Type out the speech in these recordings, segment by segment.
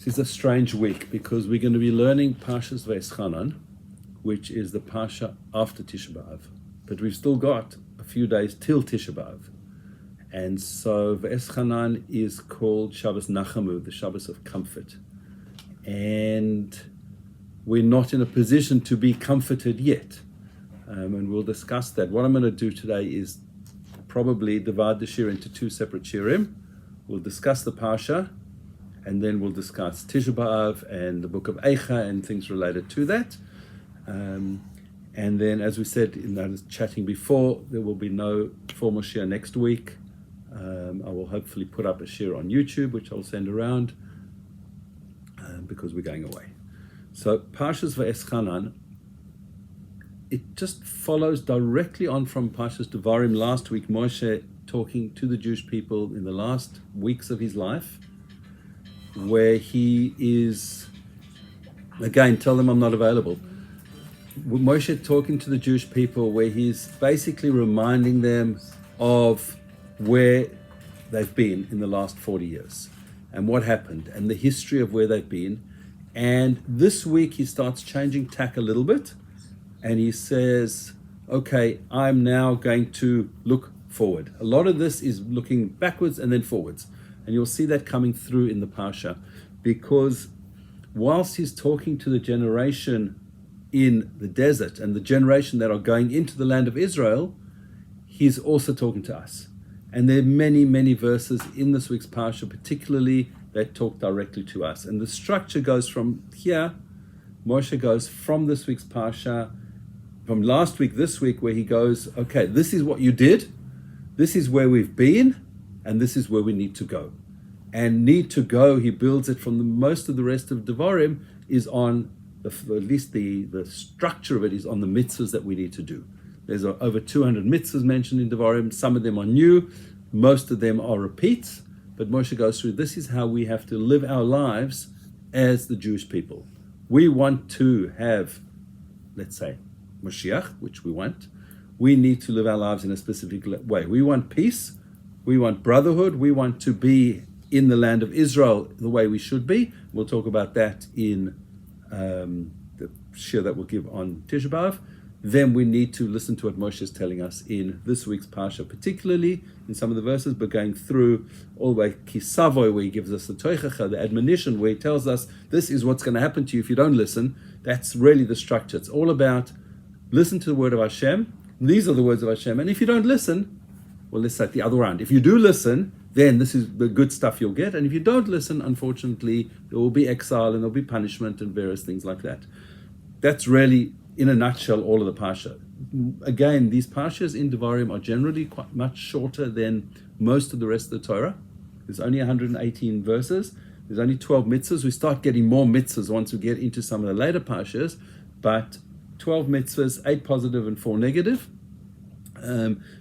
This is a strange week because we're going to be learning Parshas V'eschanan, which is the Parsha after Tisha B'Av. But we've still got a few days till Tisha B'Av. And so V'eschanan is called Shabbos Nachamu, the Shabbos of comfort. And we're not in a position to be comforted yet. And we'll discuss that. What I'm going to do today is probably divide the shir into two separate shirim. We'll discuss the Parsha, and then we'll discuss Tisha B'Av and the book of Eicha and things related to that. And then, as we said in that chatting before, there will be no formal shir next week. I will hopefully put up a shir on YouTube, which I'll send around because we're going away. So Parshas V'eschanan, it just follows directly on from Parshas Devarim last week. Moshe talking to the Jewish people in the last weeks of his life, where he is, again, tell them I'm not available. Moshe talking to the Jewish people where he's basically reminding them of where they've been in the last 40 years and what happened and the history of where they've been. And this week he starts changing tack a little bit and he says, okay, I'm now going to look forward. A lot of this is looking backwards and then forwards. And you'll see that coming through in the Parsha, because whilst he's talking to the generation in the desert and the generation that are going into the land of Israel, he's also talking to us. And there are many, many verses in this week's Parsha, particularly that talk directly to us. And the structure goes from here, Moshe goes from this week's Parsha, from last week, this week, where he goes, okay, this is what you did, this is where we've been, and this is where we need to go. And need to go, he builds it from most of the rest of Devarim is on, at least the structure of it is on the mitzvahs that we need to do. There's over 200 mitzvahs mentioned in Devarim. Some of them are new, most of them are repeats. But Moshe goes through, this is how we have to live our lives as the Jewish people. We want to have, let's say, Mashiach, which we want. We need to live our lives in a specific way. We want peace. We want brotherhood. We want to be in the land of Israel the way we should be. We'll talk about that in the shir that we'll give on Tisha B'Av. Then we need to listen to what Moshe is telling us in this week's Parsha, particularly in some of the verses, but going through all the way Kisavoy, where he gives us the Toichacha, the admonition, where he tells us this is what's going to happen to you if you don't listen. That's really the structure. It's all about listen to the word of Hashem. These are the words of Hashem. And if you don't listen, well, let's say it the other round. If you do listen, then this is the good stuff you'll get. And if you don't listen, unfortunately, there will be exile and there'll be punishment and various things like that. That's really, in a nutshell, all of the Parsha. Again, these Parshas in Devarim are generally quite much shorter than most of the rest of the Torah. There's only 118 verses. There's only 12 mitzvahs. We start getting more mitzvahs once we get into some of the later Parshas, but 12 mitzvahs, 8 positive and 4 negative.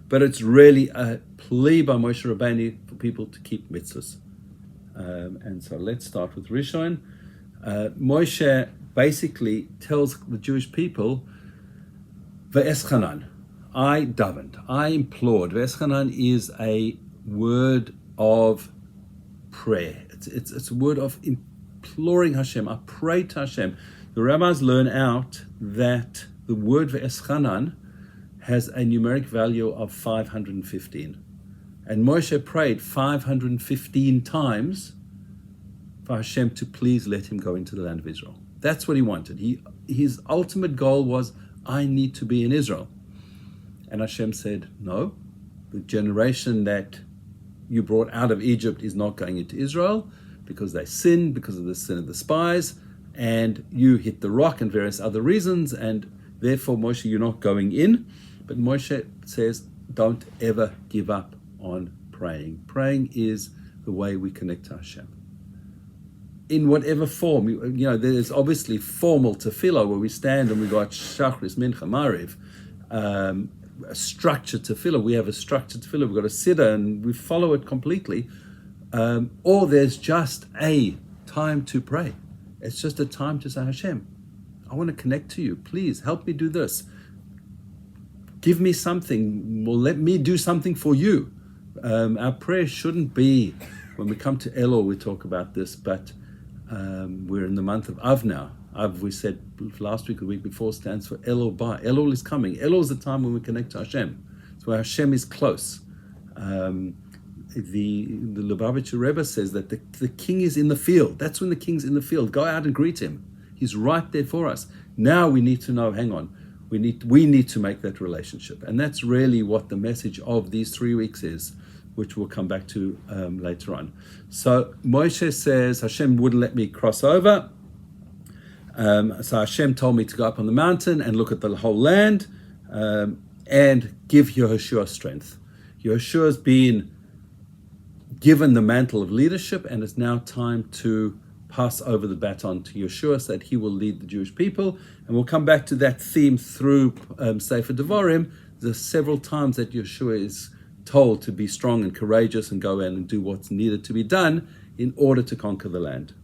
But it's really a plea by Moshe Rabbeinu for people to keep mitzvahs. And so let's start with Rishon. Moshe basically tells the Jewish people, Ve'eschanan, I davened, I implored. Ve'eschanan is a word of prayer. It's a word of imploring Hashem. I pray to Hashem. The rabbis learn out that the word Ve'eschanan has a numeric value of 515. And Moshe prayed 515 times for Hashem to please let him go into the land of Israel. That's what he wanted. His ultimate goal was, I need to be in Israel. And Hashem said, no, the generation that you brought out of Egypt is not going into Israel because they sinned, because of the sin of the spies, and you hit the rock and various other reasons, and therefore, Moshe, you're not going in. But Moshe says, don't ever give up on praying. Praying is the way we connect to Hashem. In whatever form, there's obviously formal tefillah where we stand and we got Shachris, Mincha, Mariv, a structured tefillah. We have a structured tefillah. We've got a siddur and we follow it completely. Or there's just a time to pray. It's just a time to say, Hashem, I want to connect to you. Please help me do this. Give me something. Well, let me do something for you. Our prayer shouldn't be, when we come to Elul, we talk about this, but We're in the month of Av now. Av, we said last week or the week before, stands for Elul Ba. Elul is coming. Elul is the time when we connect to Hashem. It's where Hashem is close. The Lubavitcher Rebbe says that the king is in the field. That's when the king's in the field. Go out and greet him. He's right there for us. Now we need to know, hang on, we need to make that relationship. And that's really what the message of these 3 weeks is, which we'll come back to later on. So Moshe says, Hashem wouldn't let me cross over. So Hashem told me to go up on the mountain and look at the whole land and give Yehoshua strength. Yehoshua's been given the mantle of leadership, and it's now time to pass over the baton to Yeshua so that he will lead the Jewish people. And we'll come back to that theme through Sefer Devarim. There's several times that Yeshua is told to be strong and courageous and go in and do what's needed to be done in order to conquer the land.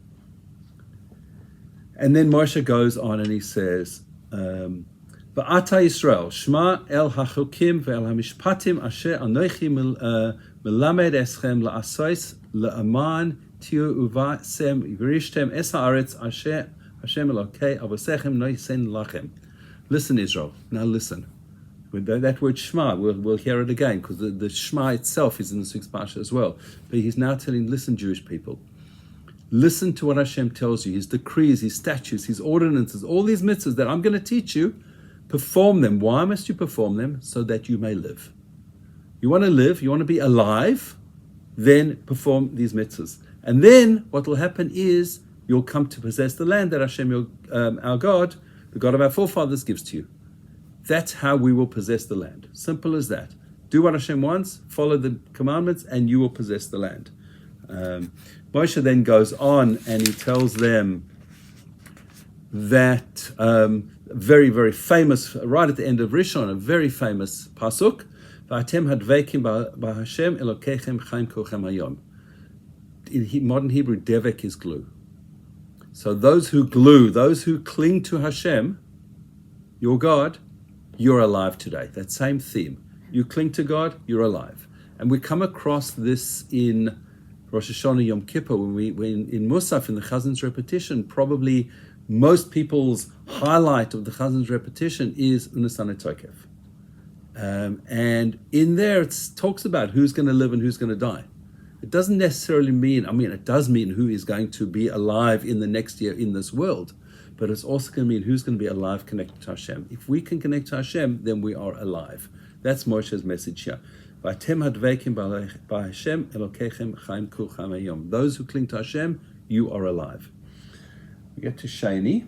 And then Moshe goes on and he says, V'ata Yisrael, Shema el hachukim ve'el hamishpatim asher anochi melamed eschem la'asois la'aman tiu uvasem v'rishtem es haaretz asher Hashem elokei avosechem noisen lachem. Listen, Israel. Now listen. With that word Shema, we'll hear it again, because the Shema itself is in the 6th Parshah as well. But he's now telling, listen, Jewish people. Listen to what Hashem tells you, his decrees, his statutes, his ordinances, all these mitzvahs that I'm going to teach you. Perform them. Why must you perform them? So that you may live. You want to live, you want to be alive, then perform these mitzvahs. And then what will happen is you'll come to possess the land that Hashem, our God, the God of our forefathers, gives to you. That's how we will possess the land. Simple as that. Do what Hashem wants, follow the commandments, and you will possess the land. Moshe then goes on and he tells them that very, very famous, right at the end of Rishon, a very famous pasuk, V'atem hadvekim b'Hashem elokechem chaim kochem hayom. In modern Hebrew, devek is glue. So those who glue, those who cling to Hashem, your God, you're alive today. That same theme. You cling to God, you're alive. And we come across this in Rosh Hashanah Yom Kippur, when in Musaf, in the Chazin's repetition, probably most people's highlight of the Chazin's repetition is Unisane Tokef. And in there it talks about who's going to live and who's going to die. It doesn't necessarily mean, it does mean who is going to be alive in the next year in this world, but it's also going to mean who's going to be alive connected to Hashem. If we can connect to Hashem, then we are alive. That's Moshe's message here. Those who cling to Hashem, you are alive. We get to Shani.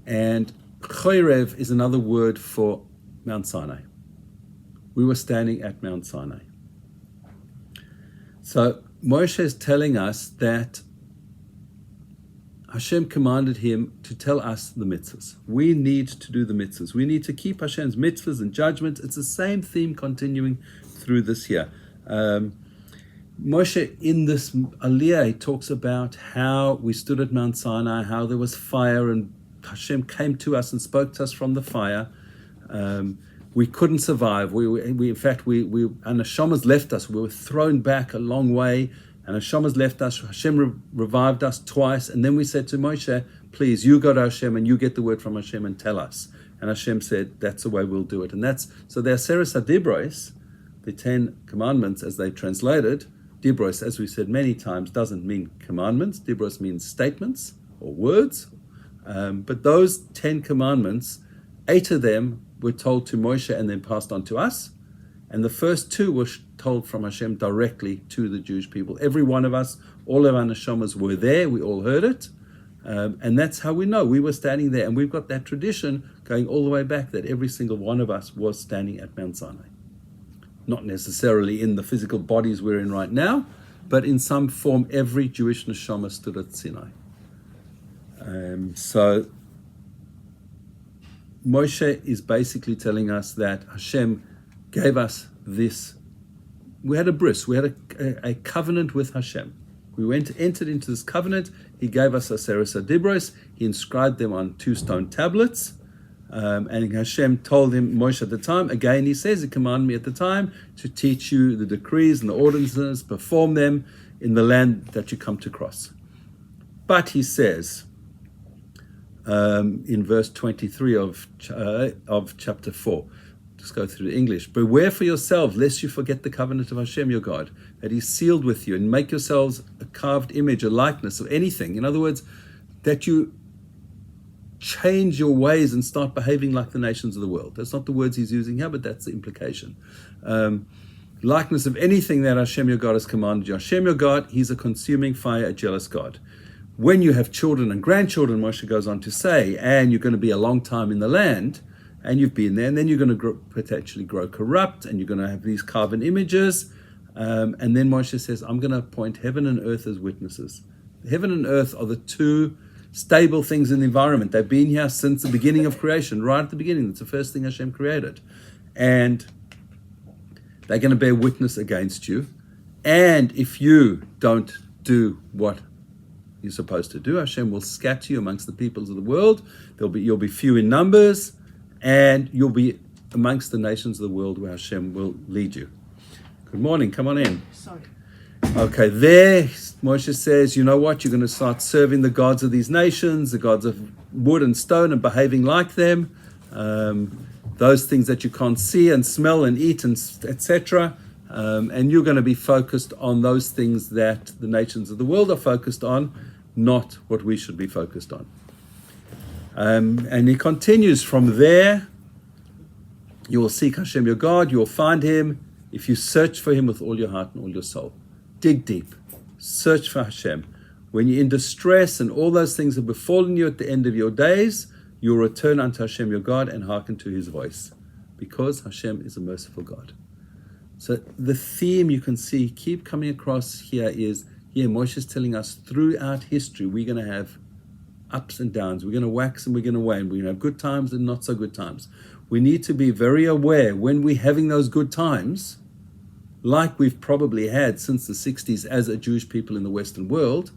And Chorev is another word for Mount Sinai. We were standing at Mount Sinai. So Moshe is telling us that Hashem commanded him to tell us the mitzvahs. We need to do the mitzvahs. We need to keep Hashem's mitzvahs and judgments. It's the same theme continuing through this year. Moshe, in this Aliyah, he talks about how we stood at Mount Sinai, how there was fire, and Hashem came to us and spoke to us from the fire. We couldn't survive. In fact, and Hashem left us. We were thrown back a long way. And Hashem has left us. Hashem revived us twice. And then we said to Moshe, please, you go to Hashem and you get the word from Hashem and tell us. And Hashem said, that's the way we'll do it. And so the Aseres HaDibros, the 10 commandments as they translated, Dibros, as we said many times, doesn't mean commandments. Dibros means statements or words. But those 10 commandments, 8 of them were told to Moshe and then passed on to us. And the first 2 were told from Hashem directly to the Jewish people. Every one of us, all of our neshamas were there. We all heard it. And that's how we know. We were standing there. And we've got that tradition going all the way back that every single one of us was standing at Mount Sinai. Not necessarily in the physical bodies we're in right now, but in some form, every Jewish neshama stood at Sinai. So Moshe is basically telling us that Hashem gave us this. We had a bris, we had a covenant with Hashem. We entered into this covenant. He gave us Aseres HaDibros. He inscribed them on 2 stone tablets. And Hashem told him, Moshe at the time, again he says, he commanded me at the time to teach you the decrees and the ordinances, perform them in the land that you come to cross. But he says in verse 23 of chapter 4, just go through the English. Beware for yourselves, lest you forget the covenant of Hashem your God, that He sealed with you, and make yourselves a carved image, a likeness of anything. In other words, that you change your ways and start behaving like the nations of the world. That's not the words he's using here, but that's the implication. Likeness of anything that Hashem your God has commanded you. Hashem your God, He's a consuming fire, a jealous God. When you have children and grandchildren, Moshe goes on to say, and you're going to be a long time in the land, and you've been there, and then you're going to potentially grow corrupt, and you're going to have these carven images. And then Moshe says, I'm going to appoint heaven and earth as witnesses. Heaven and earth are the two stable things in the environment. They've been here since the beginning of creation, right at the beginning. That's the first thing Hashem created. And they're going to bear witness against you. And if you don't do what you're supposed to do, Hashem will scatter you amongst the peoples of the world. You'll be few in numbers, and you'll be amongst the nations of the world where Hashem will lead you. Good morning, come on in. Sorry. Okay, there Moshe says, you know what, you're going to start serving the gods of these nations, the gods of wood and stone, and behaving like them. Those things that you can't see and smell and eat, and etc. And you're going to be focused on those things that the nations of the world are focused on, not what we should be focused on. And he continues from there. You will seek Hashem your God, you will find Him if you search for Him with all your heart and all your soul. Dig deep, search for Hashem. When you're in distress and all those things have befallen you at the end of your days, you'll return unto Hashem your God and hearken to His voice, because Hashem is a merciful God. So the theme you can see keep coming across here is, Moshe is telling us throughout history we're going to have ups and downs. We're going to wax and we're going to wane. We're going to have good times and not so good times. We need to be very aware when we're having those good times, like we've probably had since the 60s as a Jewish people in the Western world.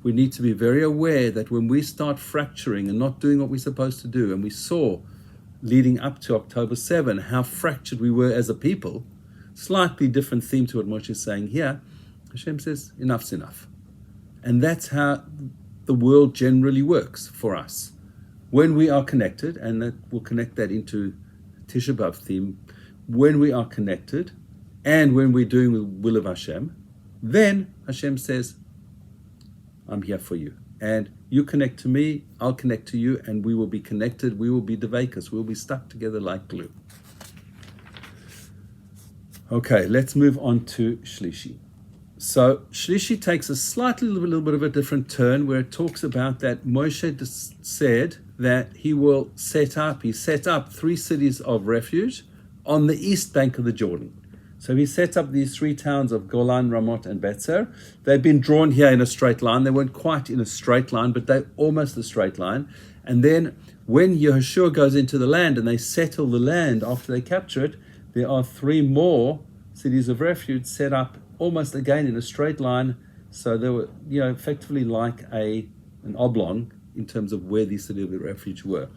We need to be very aware that when we start fracturing and not doing what we're supposed to do, and we saw leading up to October 7 how fractured we were as a people, slightly different theme to what Moshe is saying here, Hashem says, enough's enough. And that's how the world generally works for us. When we are connected, and that we'll connect that into Tisha B'Av theme, when we are connected, and when we're doing the will of Hashem, then Hashem says, I'm here for you. And you connect to me, I'll connect to you, and we will be connected, we will be devakas, we'll be stuck together like glue. Okay, let's move on to Shlishi. So Shlishi takes a little bit of a different turn, where it talks about that Moshe said that he set up 3 cities of refuge on the east bank of the Jordan. So he set up these 3 towns of Golan, Ramot, and Betzer. They've been drawn here in a straight line. They weren't quite in a straight line, but they're almost a straight line. And then when Yehoshua goes into the land and they settle the land after they capture it, there are 3 more cities of refuge set up almost again in a straight line. So they were, effectively like an oblong in terms of where these cities of refuge were.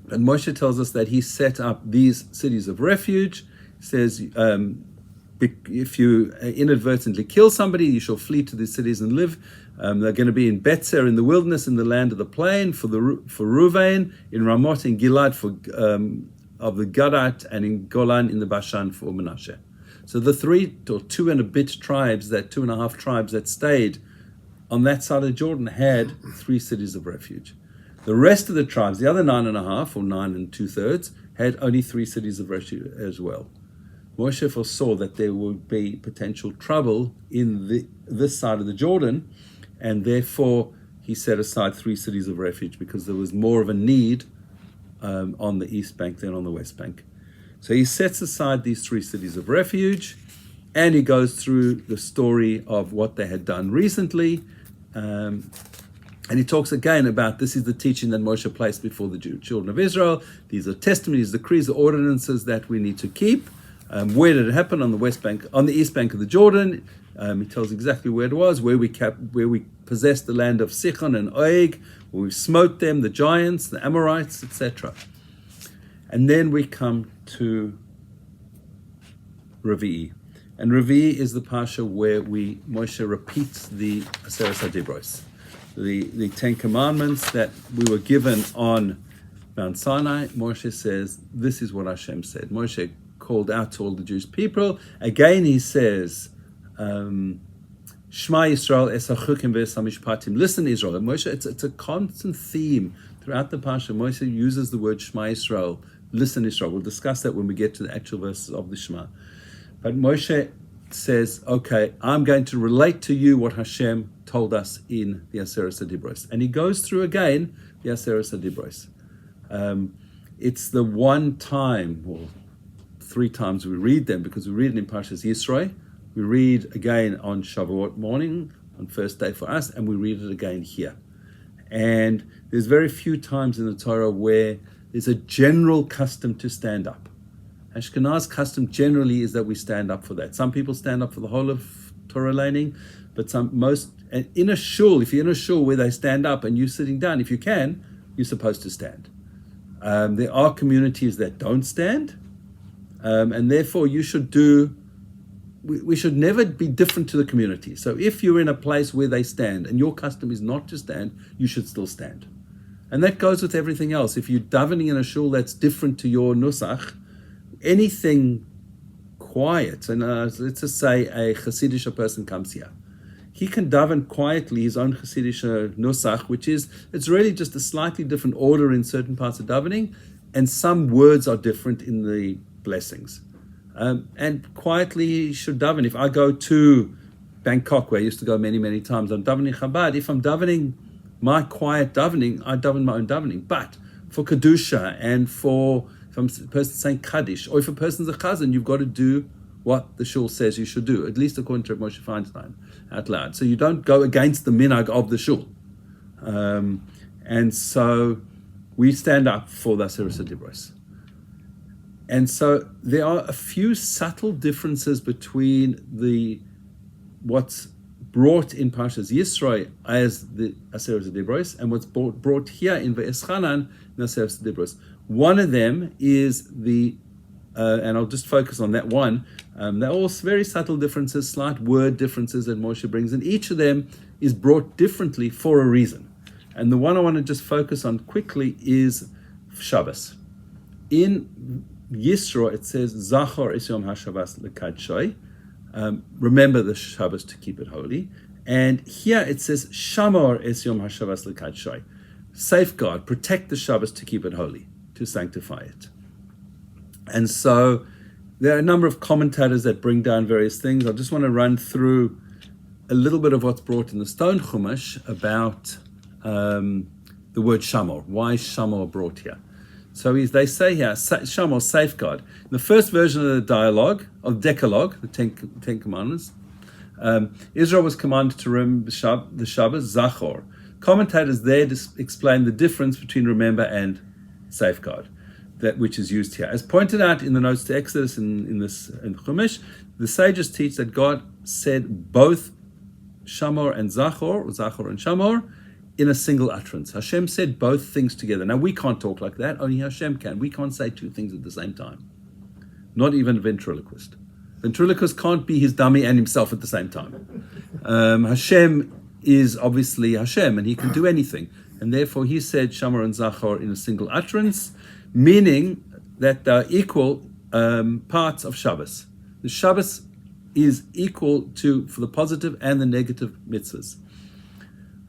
And Moshe tells us that he set up these cities of refuge. He says, if you inadvertently kill somebody, you shall flee to these cities and live. They're going to be in Betzer in the wilderness, in the land of the plain for Ruvain, in Ramot in Gilad of the Gadite, and in Golan in the Bashan for Menashe. So the 2 and a bit tribes, that 2.5 tribes that stayed on that side of Jordan, had 3 cities of refuge. The rest of the tribes, the other 9.5 or 9 2/3, had only 3 cities of refuge as well. Moshe foresaw that there would be potential trouble in this side of the Jordan, and therefore he set aside 3 cities of refuge, because there was more of a need on the east bank than on the west bank. So he sets aside these 3 cities of refuge, and he goes through the story of what they had done recently. And he talks again about, this is the teaching that Moshe placed before the children of Israel. These are testimonies, decrees, ordinances that we need to keep. Where did it happen? On the west bank, on the east bank of the Jordan. He tells exactly where it was, where we possessed the land of Sichon and Og, where we smote them, the giants, the Amorites, etc. And then we come to Revi'i. And Revi'i is the Parsha where Moshe repeats the Aseret HaDibros. the Ten Commandments that we were given on Mount Sinai, Moshe says, this is what Hashem said. Moshe called out to all the Jewish people. Again, he says, Shema Yisrael es hachukim ve'es hamishpatim. Listen, Israel. And Moshe, it's a constant theme throughout the Parsha. Moshe uses the word Shema Yisrael. Listen, Israel. We'll discuss that when we get to the actual verses of the Shema. But Moshe says, okay, I'm going to relate to you what Hashem told us in the Aseret HaDibros. And he goes through again the Aseret HaDibros. It's the one time, well, 3 times we read them, because we read it in Parshas Yisro. We read again on Shavuot morning, on first day for us, and we read it again here. And there's very few times in the Torah where there's a general custom to stand up. Ashkenaz custom generally is that we stand up for that. Some people stand up for the whole of Torah laning, but in a shul, if you're in a shul where they stand up and you're sitting down, if you can, you're supposed to stand. There are communities that don't stand, and therefore we should never be different to the community. So if you're in a place where they stand and your custom is not to stand, you should still stand. And that goes with everything else. If you're davening in a shul that's different to your nusach, anything quiet, and let's just say a Hasidic person comes here, he can daven quietly his own Hasidic nusach, which is, it's really just a slightly different order in certain parts of davening, and some words are different in the blessings. And quietly he should daven. If I go to Bangkok, where I used to go many, many times, I'm davening Chabad. If I'm davening my quiet davening, I daven my own davening. But for Kedusha and for if a person saying Kaddish, or if a person's a chazan, you've got to do what the shul says you should do, at least according to Moshe Feinstein, out loud. So you don't go against the minhag of the shul. And so we stand up for the Aseret HaDibros. And so there are a few subtle differences between what's brought in Parshas Yisro as the Aseret HaDibros and what's brought here in Ve'eschanan in the Aseret HaDibros. One of them is and I'll just focus on that one. They're all very subtle differences, slight word differences that Moshe brings, and each of them is brought differently for a reason. And the one I want to just focus on quickly is Shabbos. In Yisro, it says, Zachor es yom ha-Shabbos l'kadshoy. Remember the Shabbos to keep it holy. And here it says, Shamor es yom ha-Shabbos l'kadshoy. Safeguard, protect the Shabbos to keep it holy, to sanctify it. And so there are a number of commentators that bring down various things. I just want to run through a little bit of what's brought in the Stone Chumash about the word Shamor. Why is Shamor brought here? So they say here, Shamor, safeguard. In the first version of the dialogue, of Decalogue, the Ten Commandments, Israel was commanded to remember the Shabbos, Zachor. Commentators there explain the difference between remember and safeguard, that which is used here. As pointed out in the notes to Exodus in Chumash, the sages teach that God said both Shamor and Zachor, or Zachor and Shamor, in a single utterance. Hashem said both things together. Now we can't talk like that, only Hashem can. We can't say two things at the same time. Not even a ventriloquist. Ventriloquist can't be his dummy and himself at the same time. Hashem is obviously Hashem, and he can do anything. And therefore he said Shamor and Zachor in a single utterance, meaning that they're equal parts of Shabbos. The Shabbos is equal for the positive and the negative mitzvahs.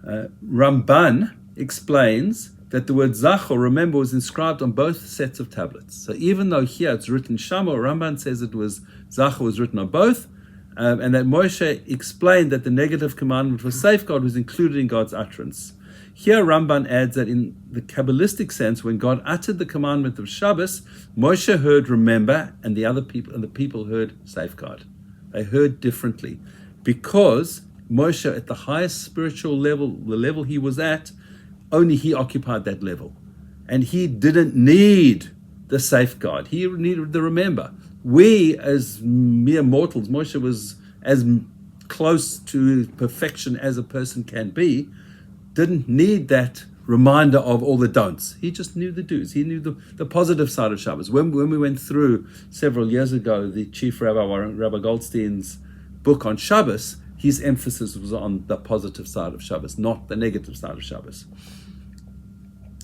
Ramban explains that the word Zachor, remember, was inscribed on both sets of tablets. So even though here it's written Shamor, Ramban says Zachor was written on both, and that Moshe explained that the negative commandment for safeguard was included in God's utterance. Here Ramban adds that in the Kabbalistic sense, when God uttered the commandment of Shabbos, Moshe heard remember, and the people heard safeguard. They heard differently, because Moshe, at the highest spiritual level, the level he was at, only he occupied that level. And he didn't need the safeguard. He needed the remember. We, as mere mortals, Moshe was as close to perfection as a person can be, didn't need that reminder of all the don'ts. He just knew the do's. He knew the positive side of Shabbos. When we went through several years ago, the chief rabbi, Rabbi Goldstein's book on Shabbos, his emphasis was on the positive side of Shabbos, not the negative side of Shabbos.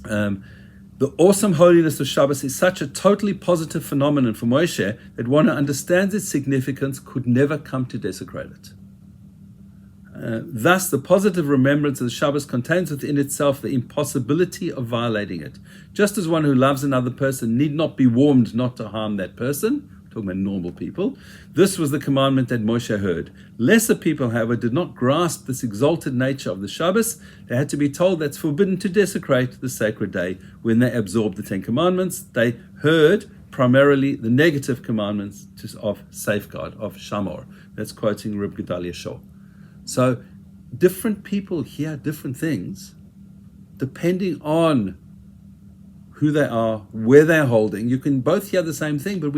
The awesome holiness of Shabbos is such a totally positive phenomenon for Moshe that one who understands its significance could never come to desecrate it. Thus, the positive remembrance of the Shabbos contains within itself the impossibility of violating it. Just as one who loves another person need not be warned not to harm that person, talking about normal people, this was the commandment that Moshe heard. Lesser people, however, did not grasp this exalted nature of the Shabbos. They had to be told that's forbidden to desecrate the sacred day. When they absorbed the Ten Commandments, they heard primarily the negative commandments of safeguard, of Shamor. That's quoting Reb Gedalia Shaw. So different people hear different things depending on who they are, where they're holding. You can both hear the same thing, but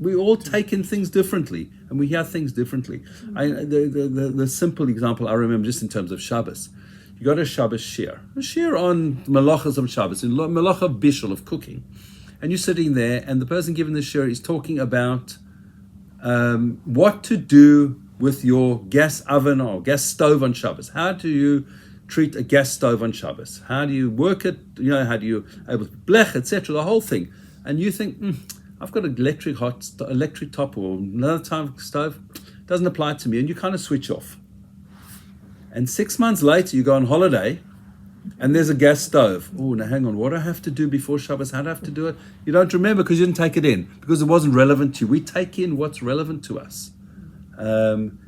we all take in things differently, and we hear things differently. The simple example I remember, just in terms of Shabbos, you got a Shabbos shir on malachas of Shabbos, in malacha of bishul, of cooking, and you're sitting there, and the person giving the shir is talking about what to do with your gas oven or gas stove on Shabbos. How do you treat a gas stove on Shabbos? How do you work it? How do you able to blech, etc. The whole thing, and you think, I've got an electric top or another type of stove, doesn't apply to me, and you kind of switch off. And 6 months later, you go on holiday, and there's a gas stove. Oh, now hang on, what do I have to do before Shabbos? How do I have to do it? You don't remember because you didn't take it in, because it wasn't relevant to you. We take in what's relevant to us.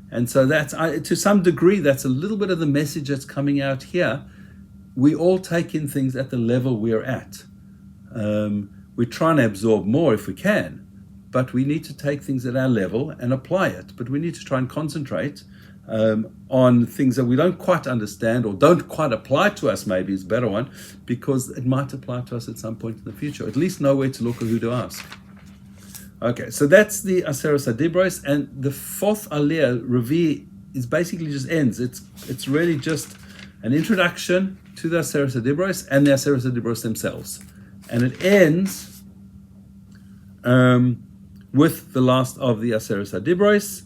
And so that's, to some degree, that's a little bit of the message that's coming out here. We all take in things at the level we're at. We're trying to absorb more if we can, but we need to take things at our level and apply it. But we need to try and concentrate on things that we don't quite understand or don't quite apply to us, maybe is a better one, because it might apply to us at some point in the future. At least know where to look or who to ask. Okay, so that's the Aseres HaDibros, and the fourth Aliyah, Revi, is basically just ends. It's really just an introduction to the Aseres HaDibros and the Aseres HaDibros themselves. And it ends with the last of the Aseres HaDibros.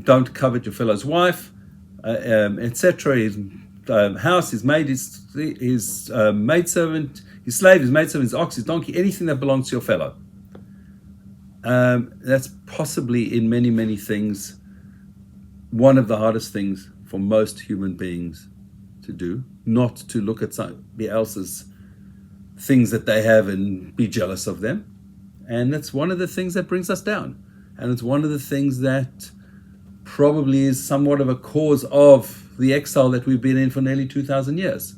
Don't covet your fellow's wife, etc. His house, his maid, his maidservant, his slave, his maidservant, his ox, his donkey, anything that belongs to your fellow. That's possibly in many, many things one of the hardest things for most human beings to do, not to look at somebody else's things that they have and be jealous of them. And that's one of the things that brings us down. And it's one of the things that probably is somewhat of a cause of the exile that we've been in for nearly 2,000 years.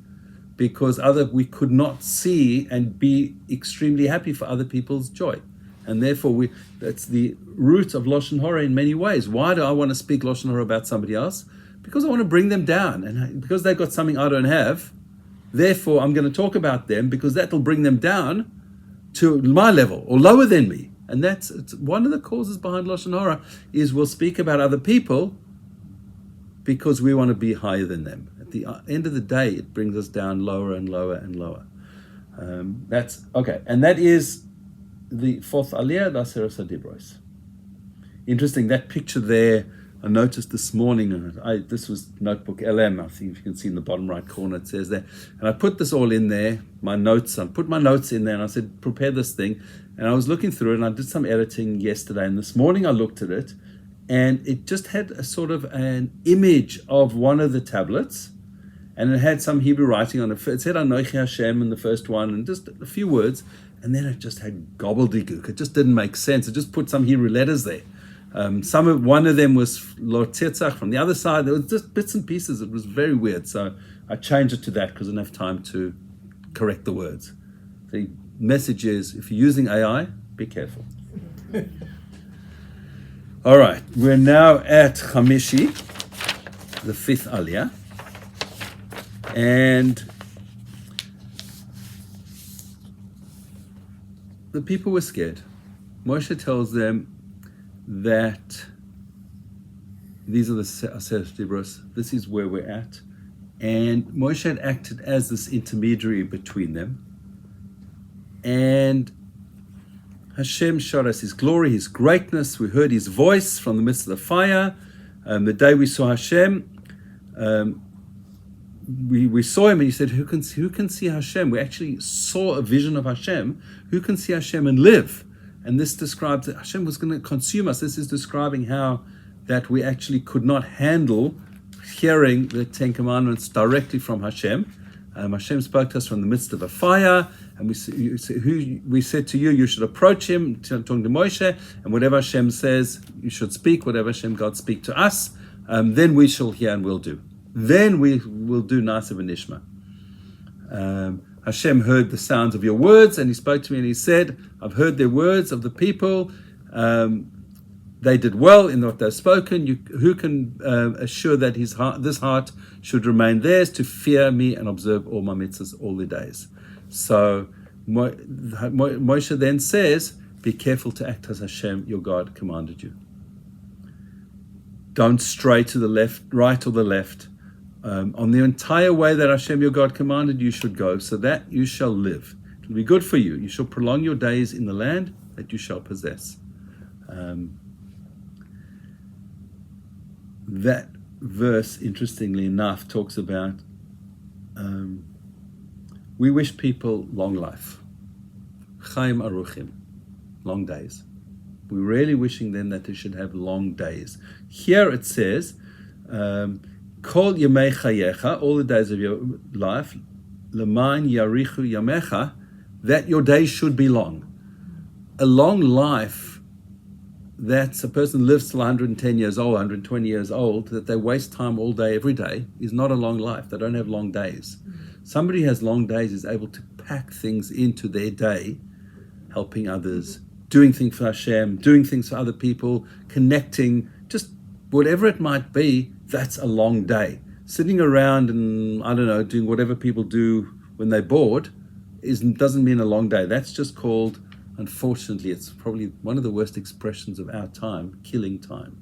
Because we could not see and be extremely happy for other people's joy. And therefore, that's the root of Lashon Hara in many ways. Why do I want to speak Lashon Hara about somebody else? Because I want to bring them down. And because they've got something I don't have, therefore I'm going to talk about them, because that will bring them down to my level or lower than me. And it's one of the causes behind Lashon Hara is we'll speak about other people because we want to be higher than them. At the end of the day, it brings us down lower and lower and lower. That's okay. And that is the fourth Aliyah, the Aseres HaDibros. Interesting, that picture there, I noticed this morning, this was notebook LM, I think if you can see in the bottom right corner, it says there. And I put this all in there, I put my notes in there, and I said, prepare this thing. And I was looking through it, and I did some editing yesterday, and this morning I looked at it, and it just had a sort of an image of one of the tablets, and it had some Hebrew writing on it. It said Anochi Hashem in the first one, and just a few words, and then it just had gobbledygook. It just didn't make sense. It just put some Hebrew letters there. One of them was Lo Tirtzach from the other side. There was just bits and pieces. It was very weird. So I changed it to that because I didn't have time to correct the words. The message is, if you're using AI, be careful. All right, we're now at Chamishi, the fifth Aliyah. And the people were scared. Moshe tells them that these are the Aseres HaDibros, this is where we're at. And Moshe had acted as this intermediary between them. And Hashem showed us His glory, His greatness. We heard His voice from the midst of the fire. The day we saw Hashem, we saw him, and he said, who can see Hashem? We actually saw a vision of Hashem. Who can see Hashem and live? And this describes that Hashem was going to consume us. This is describing how that we actually could not handle hearing the Ten Commandments directly from Hashem. Hashem spoke to us from the midst of a fire, and we said to you, you should approach him, talking to Moshe, and whatever Hashem says, you should speak, whatever Hashem God speak to us, then we shall hear and will do. Then we will do Na'aseh v'nishma. Hashem heard the sounds of your words, and he spoke to me and he said, I've heard the words of the people. They did well in what they've spoken. Who can assure that this heart should remain theirs to fear me and observe all my mitzvahs all the days? So Moshe then says, be careful to act as Hashem, your God, commanded you. Don't stray to the left, right or the left. On the entire way that Hashem, your God, commanded you should go, so that you shall live. It will be good for you. You shall prolong your days in the land that you shall possess. That verse, interestingly enough, talks about we wish people long life, chaim aruchim, long days. We're really wishing them that they should have long days. Here it says, kol yemei chayecha, all the days of your life, leman yarichu yamecha, that your days should be long. A long life, that a person lives till 110 years old, 120 years old, that they waste time all day, every day, is not a long life. They don't have long days. Somebody who has long days is able to pack things into their day, helping others, doing things for Hashem, doing things for other people, connecting, just whatever it might be. That's a long day. Sitting around and, I don't know, doing whatever people do when they're bored doesn't mean a long day. That's just called, unfortunately, it's probably one of the worst expressions of our time, killing time.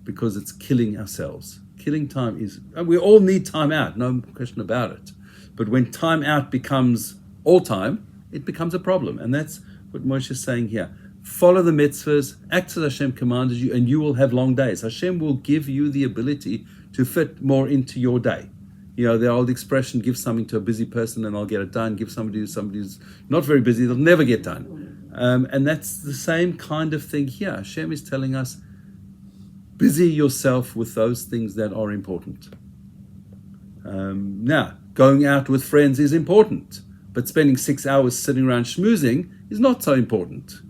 Because it's killing ourselves. Killing time is, we all need time out, no question about it. But when time out becomes all time, it becomes a problem. And that's what Moshe is saying here. Follow the mitzvahs, act as Hashem commanded you, and you will have long days. Hashem will give you the ability to fit more into your day. You know, the old expression, give something to a busy person and they'll get it done. Give somebody who's not very busy, they'll never get done. And that's the same kind of thing here. Hashem is telling us, busy yourself with those things that are important. Now, going out with friends is important, but spending 6 hours sitting around schmoozing is not so important.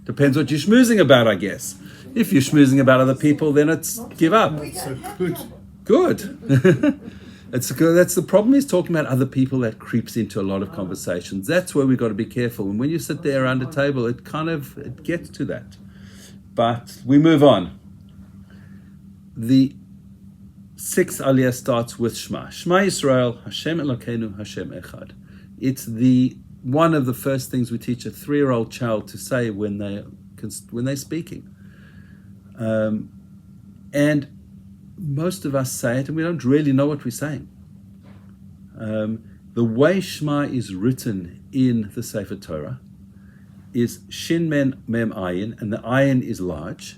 Depends what you're schmoozing about, I guess. If you're schmoozing about other people, then it's give up. So good. Good. That's the problem. Is talking about other people that creeps into a lot of conversations. That's where we've got to be careful. And when you sit there around a table, it gets to that. But we move on. The sixth aliyah starts with Shema. Shema Yisrael, Hashem Elokeinu, Hashem Echad. It's one of the first things we teach a 3-year-old child to say when they're speaking. And most of us say it and we don't really know what we're saying. The way Shema is written in the Sefer Torah is Shin Mem Ayin, and the Ayin is large.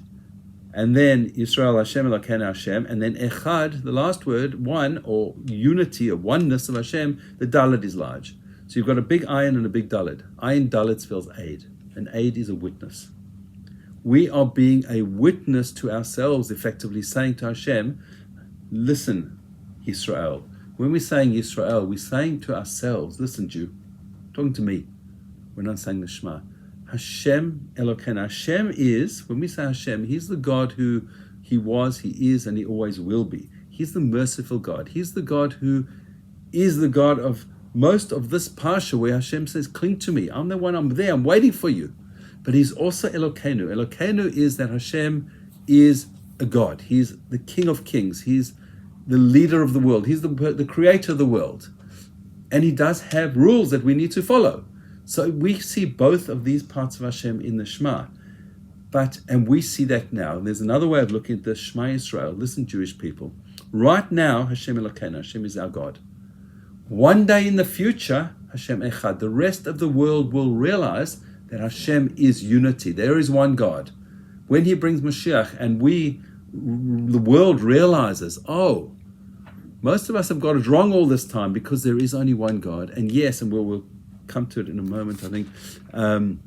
And then Yisrael Hashem Elokeinu Hashem, and then Echad, the last word, one, or unity or oneness of Hashem, the Dalet is large. So you've got a big ayin and a big dalet. Ayin dalet spells aid. And aid is a witness. We are being a witness to ourselves, effectively saying to Hashem, listen, Yisrael. When we're saying Yisrael, we're saying to ourselves, listen, Jew, talking to me. We're not saying the Shema. Hashem Elokeinu. Hashem is, when we say Hashem, He's the God who He was, He is, and He always will be. He's the merciful God. He's the God who is the God of most of this Parshah where Hashem says, cling to me. I'm the one, I'm there, I'm waiting for you. But He's also Elokeinu. Elokeinu is that Hashem is a God. He's the King of Kings. He's the leader of the world. He's the creator of the world. And He does have rules that we need to follow. So we see both of these parts of Hashem in the Shema. And we see that now. And there's another way of looking at the Shema Yisrael. Listen, Jewish people. Right now, Hashem Elokeinu. Hashem is our God. One day in the future, Hashem Echad, the rest of the world will realize that Hashem is unity. There is one God. When He brings Mashiach and we the world realizes, oh, most of us have got it wrong all this time because there is only one God. And yes, and we'll come to it in a moment, I think, in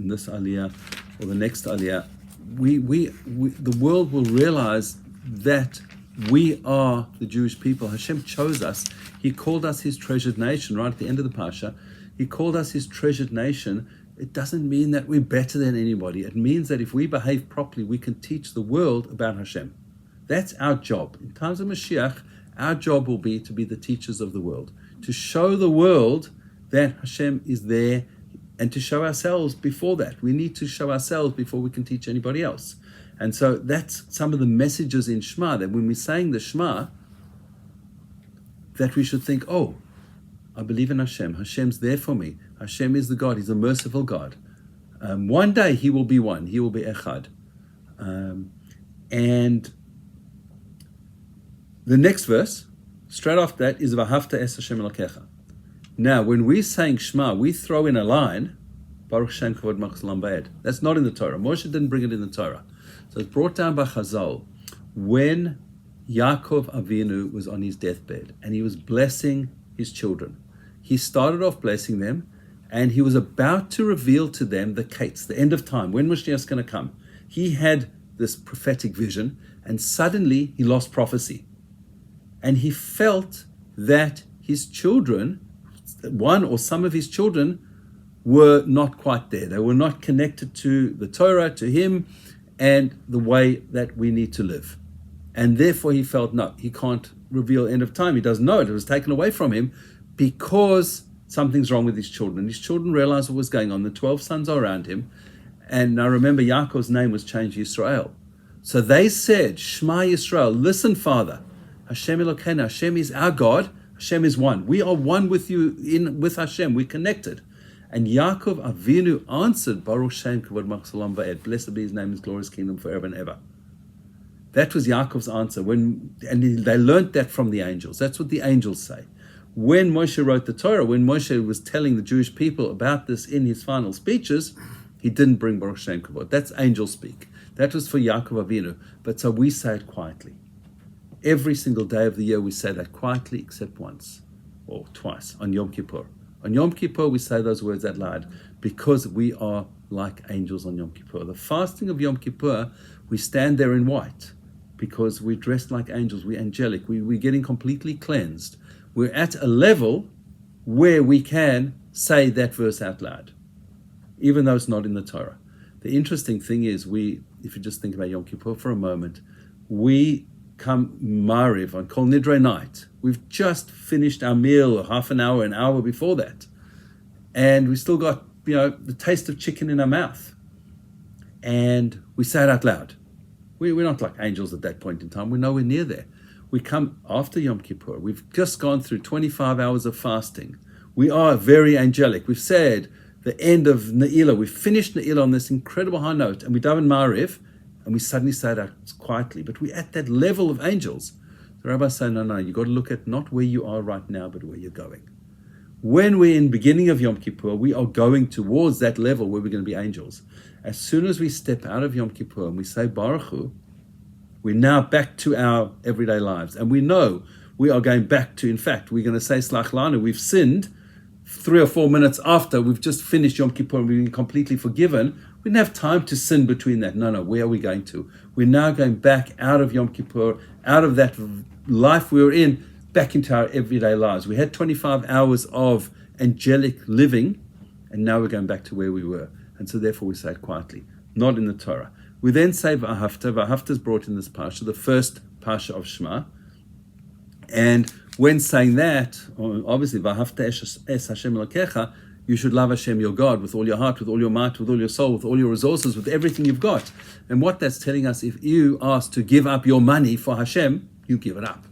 this aliyah or the next aliyah, the world will realize that we are the Jewish people. Hashem chose us. He called us his treasured nation, right at the end of the Parshah. He called us his treasured nation. It doesn't mean that we're better than anybody. It means that if we behave properly, we can teach the world about Hashem. That's our job. In times of Mashiach, our job will be to be the teachers of the world, to show the world that Hashem is there, and to show ourselves before that. We need to show ourselves before we can teach anybody else. And so that's some of the messages in Shema, that when we're saying the Shema, that we should think, oh, I believe in Hashem. Hashem's there for me. Hashem is the God. He's a merciful God. One day he will be one. He will be Echad. And the next verse, straight after that, is V'ahavta es Hashem Elokecha. Now, when we're saying Shema, we throw in a line, Baruch Shem Kavod Malchus Olam Va'ed. That's not in the Torah. Moshe didn't bring it in the Torah. So it's brought down by Chazal when Yaakov Avinu was on his deathbed and he was blessing his children. He started off blessing them and he was about to reveal to them the Kates, the end of time, when Mashiach's going to come. He had this prophetic vision and suddenly he lost prophecy. And he felt that his children, one or some of his children, were not quite there. They were not connected to the Torah, to him, and the way that we need to live. And therefore he felt, no, he can't reveal end of time. He doesn't know it. It was taken away from him because something's wrong with his children. And his children realized what was going on. The 12 sons are around him. And now remember, Yaakov's name was changed to Yisrael. So they said, Shema Yisrael, listen, Father, Hashem Elokeinu, Hashem is our God, Hashem is one. We are one with you, with Hashem, we're connected. And Yaakov Avinu answered, Baruch Shem Kavod Malchus Olam Va'ed, blessed be his name, his glorious kingdom forever and ever. That was Yaakov's answer. They learned that from the angels. That's what the angels say. When Moshe wrote the Torah, when Moshe was telling the Jewish people about this in his final speeches, he didn't bring Baruch Shem Kavod. That's angel speak. That was for Yaakov Avinu. But so we say it quietly. Every single day of the year we say that quietly, except once or twice on Yom Kippur. On Yom Kippur we say those words out loud because we are like angels on Yom Kippur. The fasting of Yom Kippur, we stand there in white because we're dressed like angels, we're angelic, we're getting completely cleansed. We're at a level where we can say that verse out loud, even though it's not in the Torah. The interesting thing is, if you just think about Yom Kippur for a moment, we come Mariv on Kol Nidre night. We've just finished our meal half an hour before that. And we still got, the taste of chicken in our mouth. And we say it out loud. We're not like angels at that point in time. We're nowhere near there. We come after Yom Kippur. We've just gone through 25 hours of fasting. We are very angelic. We've said the end of Ne'ilah. We've finished Ne'ilah on this incredible high note. And we daven Mariv. And we suddenly say it out quietly, but we're at that level of angels. The rabbis say, no, you've got to look at not where you are right now, but where you're going. When we're in the beginning of Yom Kippur, we are going towards that level where we're going to be angels. As soon as we step out of Yom Kippur and we say Baruch Hu, we're now back to our everyday lives. And we know we are going back to, in fact, we're going to say Slach Lanu, we've sinned 3 or 4 minutes after we've just finished Yom Kippur and we've been completely forgiven. We didn't have time to sin between that. No, where are we going to? We're now going back out of Yom Kippur, out of that life we were in, back into our everyday lives. We had 25 hours of angelic living, and now we're going back to where we were. And so therefore we say it quietly, not in the Torah. We then say V'ahavta. V'ahavta is brought in this Parshah, the first Parshah of Shema. And when saying that, obviously, V'ahavta es Hashem Elokecha, you should love Hashem, your God, with all your heart, with all your might, with all your soul, with all your resources, with everything you've got. And what that's telling us, if you ask to give up your money for Hashem, you give it up.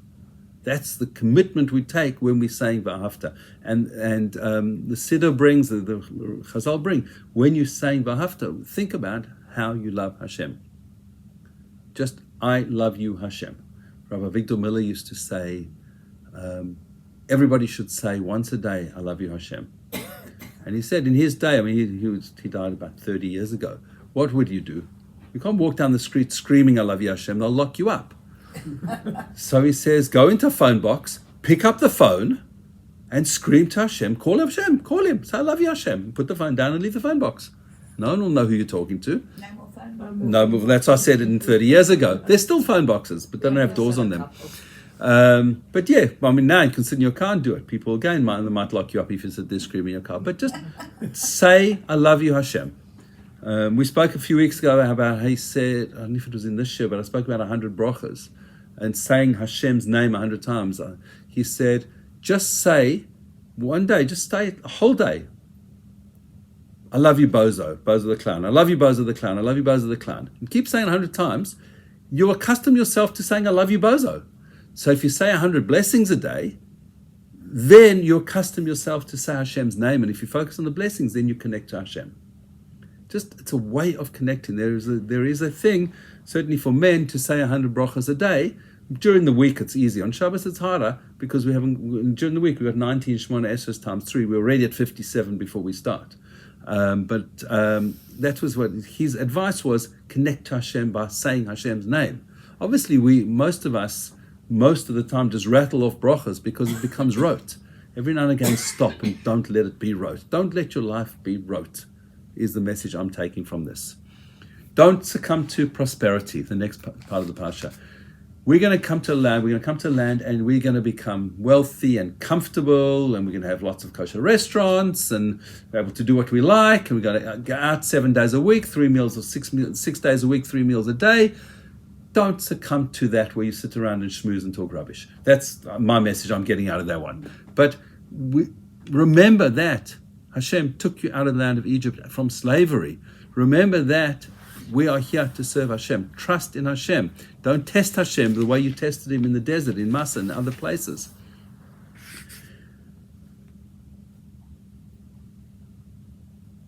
That's the commitment we take when we're saying V'ahavta. And the Siddur brings, the Chazal bring, when you're saying V'ahavta, think about how you love Hashem. Just, I love you, Hashem. Rabbi Victor Miller used to say, everybody should say once a day, I love you, Hashem. And he said in his day, he died about 30 years ago, what would you do? You can't walk down the street screaming, I love you, Hashem. They'll lock you up. So he says, go into a phone box, pick up the phone, and scream to Hashem. Call Hashem. Call him. Say, I love you, Hashem. Put the phone down and leave the phone box. No one will know who you're talking to. No more phone boxes. No, that's what I said it 30 years ago. There's still phone boxes, but they don't have doors on them. But yeah, I mean, now you can sit in your car and do it. People, again, they might lock you up if you sit there screaming in your car. But just say, I love you, Hashem. We spoke a few weeks ago about how he said, I don't know if it was in this year, but I spoke about 100 brachas and saying Hashem's name 100 times. He said, just say, one day, just stay a whole day. I love you, Bozo the clown. I love you, Bozo the clown. I love you, Bozo the clown. And keep saying 100 times. You accustom yourself to saying, I love you, Bozo. So if you say 100 blessings a day, then you accustom yourself to say Hashem's name. And if you focus on the blessings, then you connect to Hashem. It's a way of connecting. There is a thing, certainly for men, to say 100 brachas a day. During the week, it's easy. On Shabbos, it's harder because during the week, we've got 19 Shemona Esrei times 3. We're already at 57 before we start. But that was what his advice was: connect to Hashem by saying Hashem's name. Obviously, most of the time, just rattle off brachas because it becomes rote. Every now and again, stop and don't let it be rote. Don't let your life be rote, is the message I'm taking from this. Don't succumb to prosperity, the next part of the Parshah. We're going to come to a land and we're going to become wealthy and comfortable, and we're going to have lots of kosher restaurants and be able to do what we like, and we're going to go out 7 days a week, 3 meals, or 6 days a week, 3 meals a day. Don't succumb to that where you sit around and schmooze and talk rubbish. That's my message I'm getting out of that one. But remember that Hashem took you out of the land of Egypt from slavery. Remember that we are here to serve Hashem. Trust in Hashem. Don't test Hashem the way you tested him in the desert, in Massa and other places.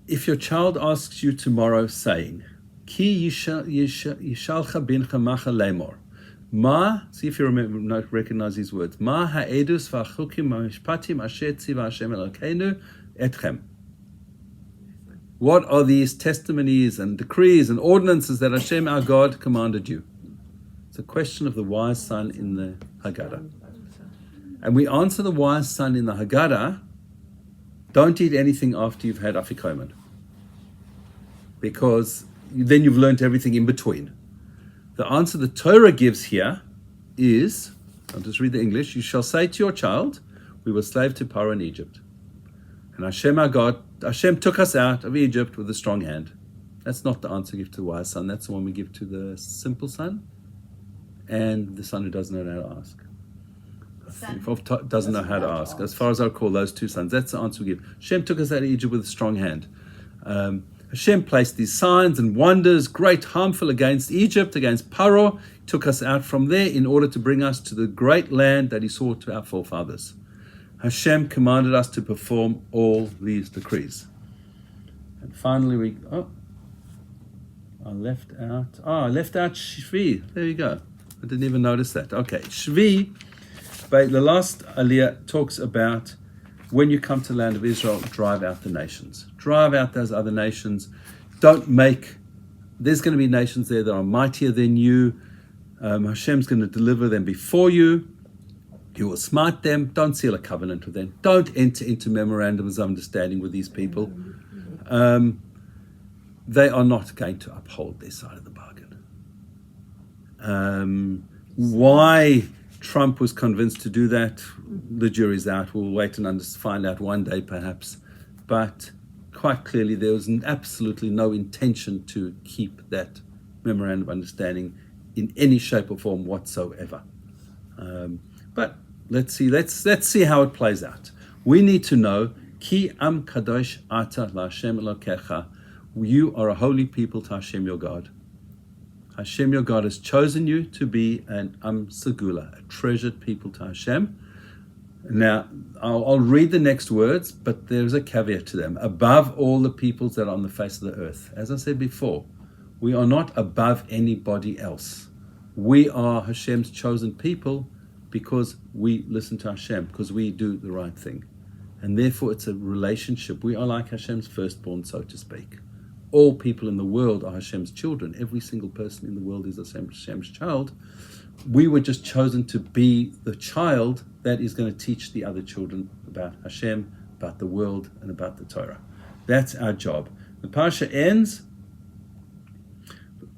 If your child asks you tomorrow, saying, Ki yishalcha bincha macha lemor. Ma, see if you recognize these words. Ma ha'edus v'achukim ha'mishpatim asher tziva Hashem Elokeinu etchem. What are these testimonies and decrees and ordinances that Hashem our God commanded you? It's a question of the wise son in the Haggadah. And we answer the wise son in the Haggadah, don't eat anything after you've had afikomen, because then you've learned everything in between. The answer the Torah gives here is, I'll just read the English, you shall say to your child, we were slave to Paro in Egypt. And Hashem our God, Hashem took us out of Egypt with a strong hand. That's not the answer we give to the wise son. That's the one we give to the simple son and the son who doesn't know how to ask. Doesn't know how to ask. As far as I recall, those two sons, that's the answer we give. Hashem took us out of Egypt with a strong hand. Hashem placed these signs and wonders, great, harmful, against Egypt, against Paro, took us out from there in order to bring us to the great land that he swore to our forefathers. Hashem commanded us to perform all these decrees. And finally I left out Shvi. There you go. I didn't even notice that. Okay, Shvi, but the last aliyah talks about when you come to the land of Israel, drive out the nations. Drive out those other nations. There's going to be nations there that are mightier than you. Hashem's going to deliver them before you. You will smite them. Don't seal a covenant with them. Don't enter into memorandums of understanding with these people. They are not going to uphold their side of the bargain. Why Trump was convinced to do that, the jury's out. We'll wait and find out one day perhaps. But quite clearly there was absolutely no intention to keep that memorandum of understanding in any shape or form whatsoever. But let's see how it plays out. We need to know, Ki am kadosh ata la'Hashem Elokecha. You are a holy people to Hashem your God. Hashem your God has chosen you to be an Am Segula, a treasured people to Hashem. Now, I'll read the next words, but there's a caveat to them. Above all the peoples that are on the face of the earth. As I said before, we are not above anybody else. We are Hashem's chosen people because we listen to Hashem, because we do the right thing. And therefore it's a relationship. We are like Hashem's firstborn, so to speak. all people in the world are Hashem's children. Every single person in the world is Hashem's child. We were just chosen to be the child that is going to teach the other children about Hashem, about the world, and about the Torah. That's our job. The Parsha ends,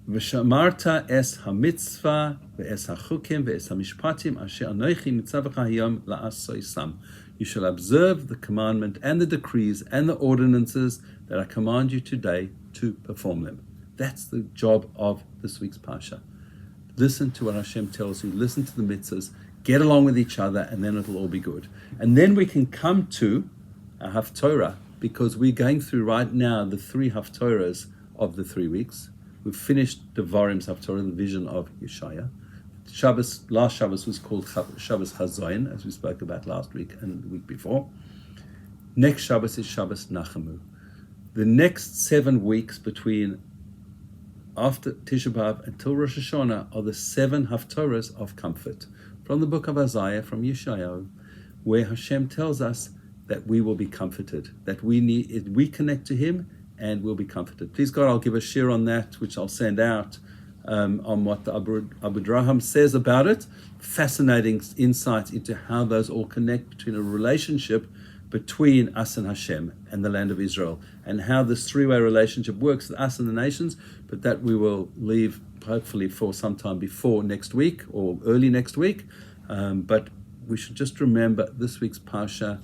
V'shamarta es hamitzvah ve'es hachukim ve'es hamishpatim asher anochi mitzavach hayom la'asoisam. You shall observe the commandment and the decrees and the ordinances that I command you today to perform them. That's the job of this week's Parsha. Listen to what Hashem tells you, listen to the mitzvahs, get along with each other, and then it'll all be good. And then we can come to a Haftorah, because we're going through right now the 3 Haftorahs of the 3 weeks. We've finished Devarim's Haftorah, the vision of Yeshaya. Last Shabbos was called Shabbos Chazoin, as we spoke about last week and the week before. Next Shabbos is Shabbos Nachamu. The next 7 weeks between after Tisha B'Av until Rosh Hashanah are the 7 Haftorahs of comfort from the book of Isaiah, from Yeshayahu, where Hashem tells us that we will be comforted, that we connect to Him and we'll be comforted. Please God, I'll give a share on that, which I'll send out on what the Abu Draham says about it. Fascinating insight into how those all connect between a relationship between us and Hashem and the land of Israel, and how this 3-way relationship works with us and the nations, but that we will leave hopefully for some time before next week or early next week. But we should just remember this week's Parsha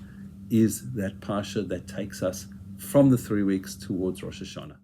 is that Parsha that takes us from the 3 weeks towards Rosh Hashanah.